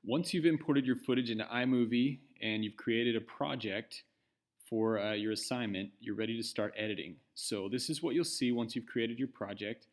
Once you've imported your footage into iMovie and you've created a project for your assignment, you're ready to start editing. So this is what you'll see once you've created your project,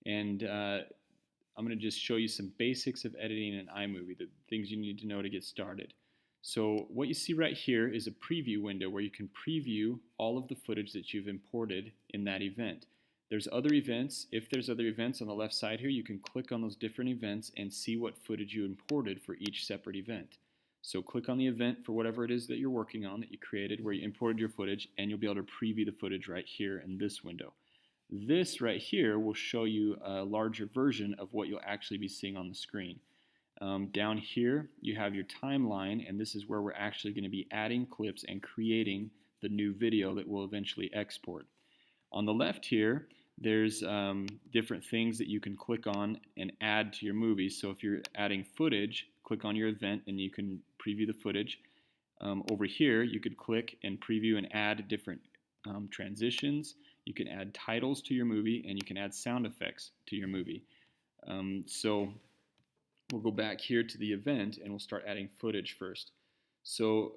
and I'm going to just show you some basics of editing in iMovie, the things you need to know to get started. So what you see right here is a preview window where you can preview all of the footage that you've imported in that event. There's other events. If there's other events on the left side here, you can click on those different events and see what footage you imported for each separate event. So click on the event for whatever it is that you're working on that you created where you imported your footage, and you'll be able to preview the footage right here in this window. This right here will show you a larger version of what you'll actually be seeing on the screen. Down here you have your timeline, and this is where we're actually going to be adding clips and creating the new video that we'll eventually export. On the left here, there's different things that you can click on and add to your movie. So if you're adding footage, click on your event and you can preview the footage. Over here, you could click and preview and add different transitions. You can add titles to your movie, and you can add sound effects to your movie. So we'll go back here to the event and we'll start adding footage first. So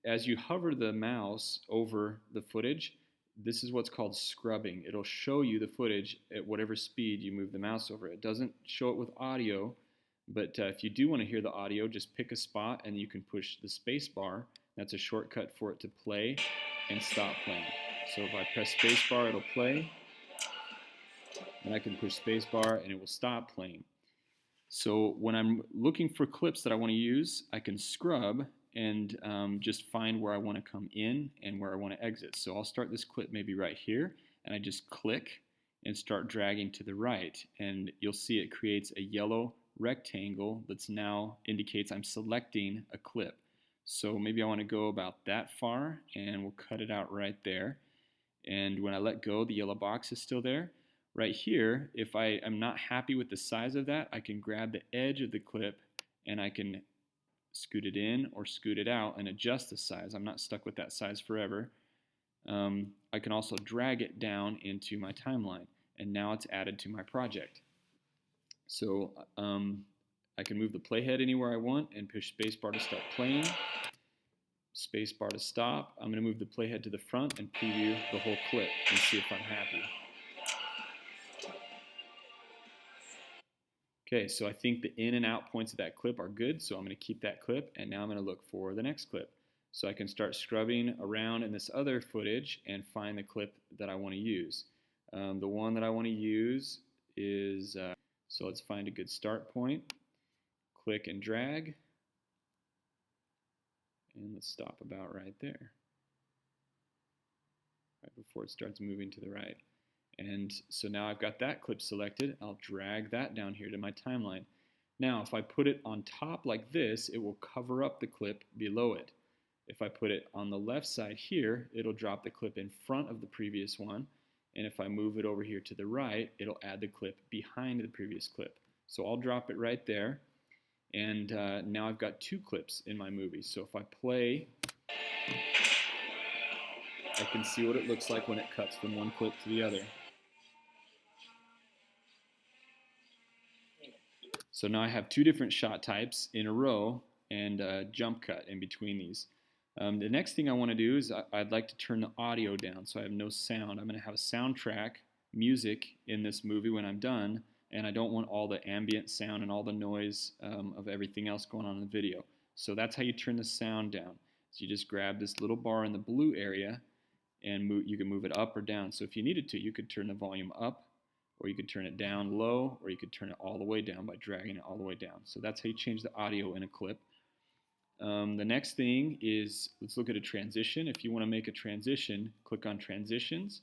as you hover the mouse over the footage, this is what's called scrubbing. It'll show you the footage at whatever speed you move the mouse over. It doesn't show it with audio, but if you do want to hear the audio, just pick a spot and you can push the space bar. That's a shortcut for it to play and stop playing. So if I press space bar, it'll play, and I can push space bar and it will stop playing. So when I'm looking for clips that I want to use, I can scrub and just find where I want to come in and where I want to exit. So I'll start this clip maybe right here, and I just click and start dragging to the right, and you'll see it creates a yellow rectangle that's now indicates I'm selecting a clip. So maybe I want to go about that far, and we'll cut it out right there. And when I let go, the yellow box is still there. Right here, if I am not happy with the size of that, I can grab the edge of the clip and I can scoot it in or scoot it out and adjust the size. I'm not stuck with that size forever. I can also drag it down into my timeline, and now it's added to my project. So I can move the playhead anywhere I want and push spacebar to start playing, spacebar to stop. I'm going to move the playhead to the front and preview the whole clip and see if I'm happy. Okay, so I think the in and out points of that clip are good, so I'm going to keep that clip, and now I'm going to look for the next clip. So I can start scrubbing around in this other footage and find the clip that I want to use. The one that I want to use is, so let's find a good start point. Click and drag, and let's stop about right there, right before it starts moving to the right. And so now I've got that clip selected. I'll drag that down here to my timeline. Now if I put it on top like this, it will cover up the clip below it. If I put it on the left side here, it'll drop the clip in front of the previous one. And if I move it over here to the right, it'll add the clip behind the previous clip. So I'll drop it right there. And now I've got two clips in my movie. So if I play, I can see what it looks like when it cuts from one clip to the other. So now I have two different shot types in a row and a jump cut in between these. The next thing I want to do is I'd like to turn the audio down so I have no sound. I'm going to have a soundtrack music in this movie when I'm done, and I don't want all the ambient sound and all the noise of everything else going on in the video. So that's how you turn the sound down. So you just grab this little bar in the blue area and you can move it up or down. So if you needed to, you could turn the volume up, or you could turn it down low, or you could turn it all the way down by dragging it all the way down. So that's how you change the audio in a clip. The next thing is, let's look at a transition. If you want to make a transition, click on Transitions.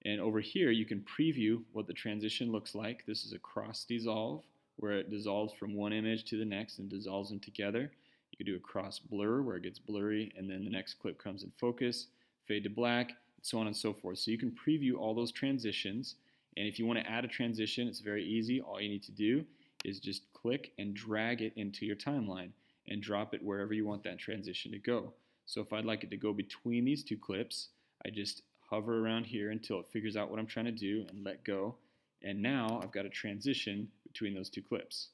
And over here, you can preview what the transition looks like. This is a cross dissolve, where it dissolves from one image to the next and dissolves them together. You could do a cross blur, where it gets blurry, and then the next clip comes in focus, fade to black, and so on and so forth. So you can preview all those transitions. And if you want to add a transition, it's very easy. All you need to do is just click and drag it into your timeline and drop it wherever you want that transition to go. So if I'd like it to go between these two clips, I just hover around here until it figures out what I'm trying to do and let go. And now I've got a transition between those two clips.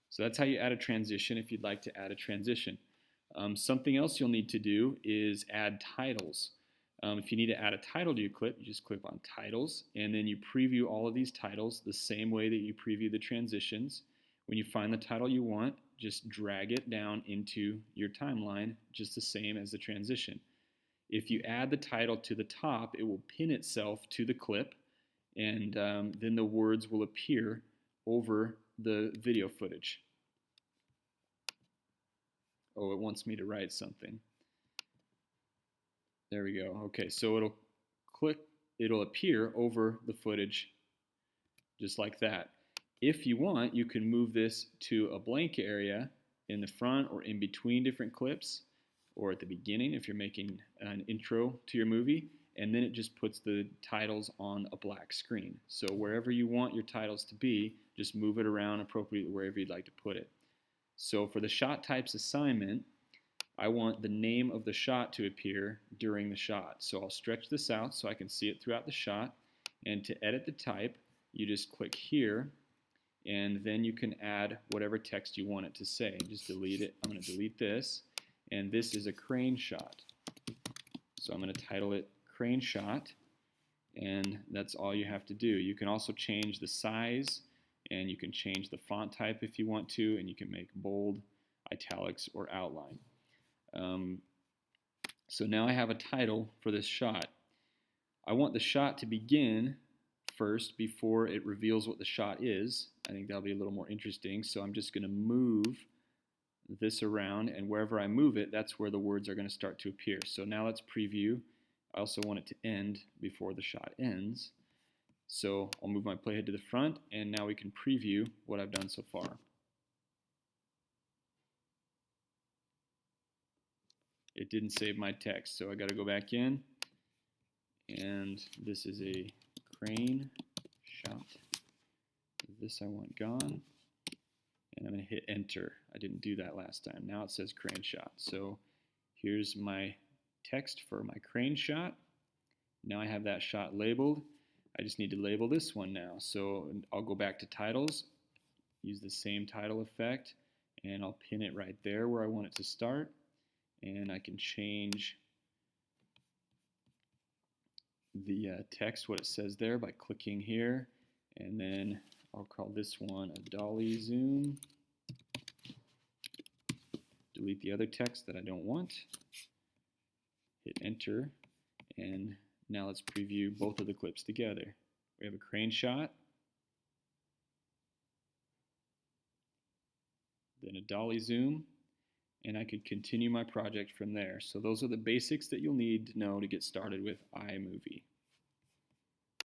So that's how you add a transition if you'd like to add a transition. Something else you'll need to do is add titles. If you need to add a title to your clip, you just click on titles and then you preview all of these titles the same way that you preview the transitions. When you find the title you want, just drag it down into your timeline just the same as the transition. If you add the title to the top, it will pin itself to the clip and then the words will appear over the video footage. Oh, it wants me to write something. There we go. Okay, so it'll appear over the footage just like that. If you want, you can move this to a blank area in the front or in between different clips or at the beginning if you're making an intro to your movie, and then it just puts the titles on a black screen. So wherever you want your titles to be, just move it around appropriately wherever you'd like to put it. So for the shot types assignment, I want the name of the shot to appear during the shot. So I'll stretch this out so I can see it throughout the shot. And to edit the type, you just click here, and then you can add whatever text you want it to say. Just delete it. I'm going to delete this. And this is a crane shot. So I'm going to title it crane shot. And that's all you have to do. You can also change the size, and you can change the font type if you want to, and you can make bold, italics, or outline. So now I have a title for this shot. I want the shot to begin first before it reveals what the shot is. I think that'll be a little more interesting. So I'm just going to move this around, and wherever I move it, that's where the words are going to start to appear. So now let's preview. I also want it to end before the shot ends. So I'll move my playhead to the front, and now we can preview what I've done so far. It didn't save my text, so I got to go back in, and this is a crane shot. This I want gone, and I'm going to hit enter. I didn't do that last time. Now it says crane shot. So here's my text for my crane shot. Now I have that shot labeled. I just need to label this one now. So I'll go back to titles, use the same title effect, and I'll pin it right there where I want it to start. And I can change the text, what it says there, by clicking here. And then I'll call this one a dolly zoom. Delete the other text that I don't want. Hit enter. And now let's preview both of the clips together. We have a crane shot, then a dolly zoom, and I could continue my project from there. So those are the basics that you'll need to know to get started with iMovie.